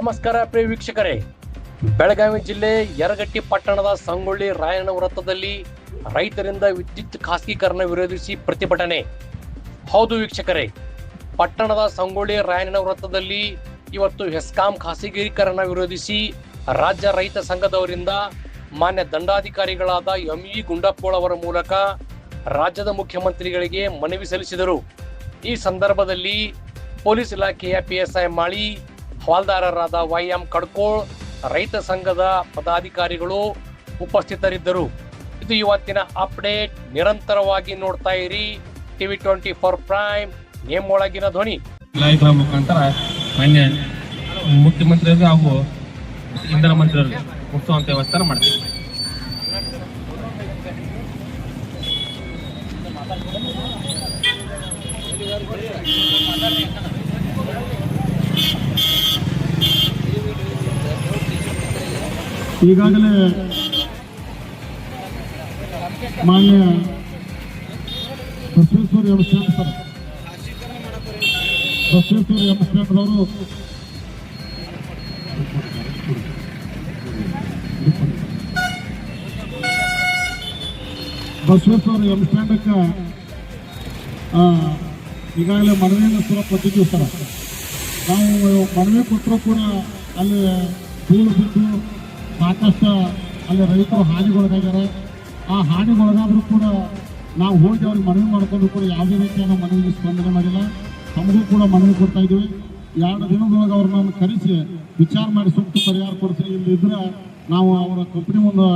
ನಮಸ್ಕಾರ ಪ್ರಿಯ ವೀಕ್ಷಕರೇ, ಬೆಳಗಾವಿ ಜಿಲ್ಲೆ ಯರಗಟ್ಟಿ ಪಟ್ಟಣದ ಸಂಗೊಳ್ಳಿ ರಾಯಣ್ಣ ವೃತ್ತದಲ್ಲಿ ರೈತರಿಂದ ವಿದ್ಯುತ್ ಖಾಸಗೀಕರಣ ವಿರೋಧಿಸಿ ಪ್ರತಿಭಟನೆ. ಹೌದು ವೀಕ್ಷಕರೇ, ಪಟ್ಟಣದ ಸಂಗೊಳ್ಳಿ ರಾಯಣ್ಣ ವೃತ್ತದಲ್ಲಿ ಇವತ್ತು ಹೆಸ್ಕಾಂ ಖಾಸಗೀಕರಣ ವಿರೋಧಿಸಿ ರಾಜ್ಯ ರೈತ ಸಂಘದವರಿಂದ ಮಾನ್ಯ ದಂಡಾಧಿಕಾರಿಗಳಾದ ಎಂ.ಇ. ಗುಂಡಪ್ಪೋಳ್ ಅವರ ಮೂಲಕ ರಾಜ್ಯದ ಮುಖ್ಯಮಂತ್ರಿಗಳಿಗೆ ಮನವಿ ಸಲ್ಲಿಸಿದರು. ಈ ಸಂದರ್ಭದಲ್ಲಿ ಪೊಲೀಸ್ ಇಲಾಖೆಯ PSI ಮಾಳಿ, ಹವಾಲ್ದಾರರಾದ YM ಕಡ್ಕೋಳ್, ರೈತ ಸಂಘದ ಪದಾಧಿಕಾರಿಗಳು ಉಪಸ್ಥಿತರಿದ್ದರು. ಇದು ಇವತ್ತಿನ ಅಪ್ಡೇಟ್. ನಿರಂತರವಾಗಿ ನೋಡ್ತಾ ಇರಿ TV 24 ಪ್ರೈಮ್, ನೇಮೊಳಗಿನ ಧ್ವನಿ. ಇಲಾಖೆಗಳ ಮುಖಾಂತರ ಮಾನ್ಯ ಮುಖ್ಯಮಂತ್ರಿಯವರಿಗೆ ಹಾಗೂ ಇಂಧನ ಮಂತ್ರಿಯವರಿಗೆ ಮುಗಿಸುವಂತ ವ್ಯವಸ್ಥೆ ಮಾಡ್ತೀವಿ. ಈಗಾಗಲೇ ಮಾನ್ಯ ಬಸವೇಶ್ವರ ಅವರು ಎಂಸ್ಟ್ಯಾಂಡಕ್ಕೆ ಈಗಾಗಲೇ ಮನವಿಯನ್ನು ಕೂಡ ಕೊಟ್ಟಿದ್ದೀವಿ ಸರ್. ನಾವು ಮನವಿ ಕೊಟ್ಟರೂ ಕೂಡ ಅಲ್ಲಿ ಬೀಳು ಬಿದ್ದು ಸಾಕಷ್ಟು ಅಲ್ಲಿ ರೈತರು ಹಾನಿಗೊಳಗಾಗ್ಯಾರೆ. ಆ ಹಾನಿಗೊಳಗಾದರೂ ಕೂಡ ನಾವು ಹೋಗಿ ಅವ್ರಿಗೆ ಮನವಿ ಮಾಡಿಕೊಂಡು ಕೂಡ ಯಾವುದೇ ರೀತಿಯಾದ ಮನವಿಗೆ ಸ್ಪಂದನೆ ಮಾಡಿಲ್ಲ. ತಮಗೂ ಕೂಡ ಮನವಿ ಕೊಡ್ತಾ ಇದ್ದೀವಿ. 2 ದಿನದೊಳಗೆ ಅವ್ರನ್ನ ಕರೆಸಿ ವಿಚಾರ ಮಾಡಿ ಸೂಕ್ತ ಪರಿಹಾರ ಕೊಡಿಸಿ. ಇಲ್ಲಿದ್ರೆ ನಾವು ಅವರ ಕಂಪನಿ ಮುಂದೆ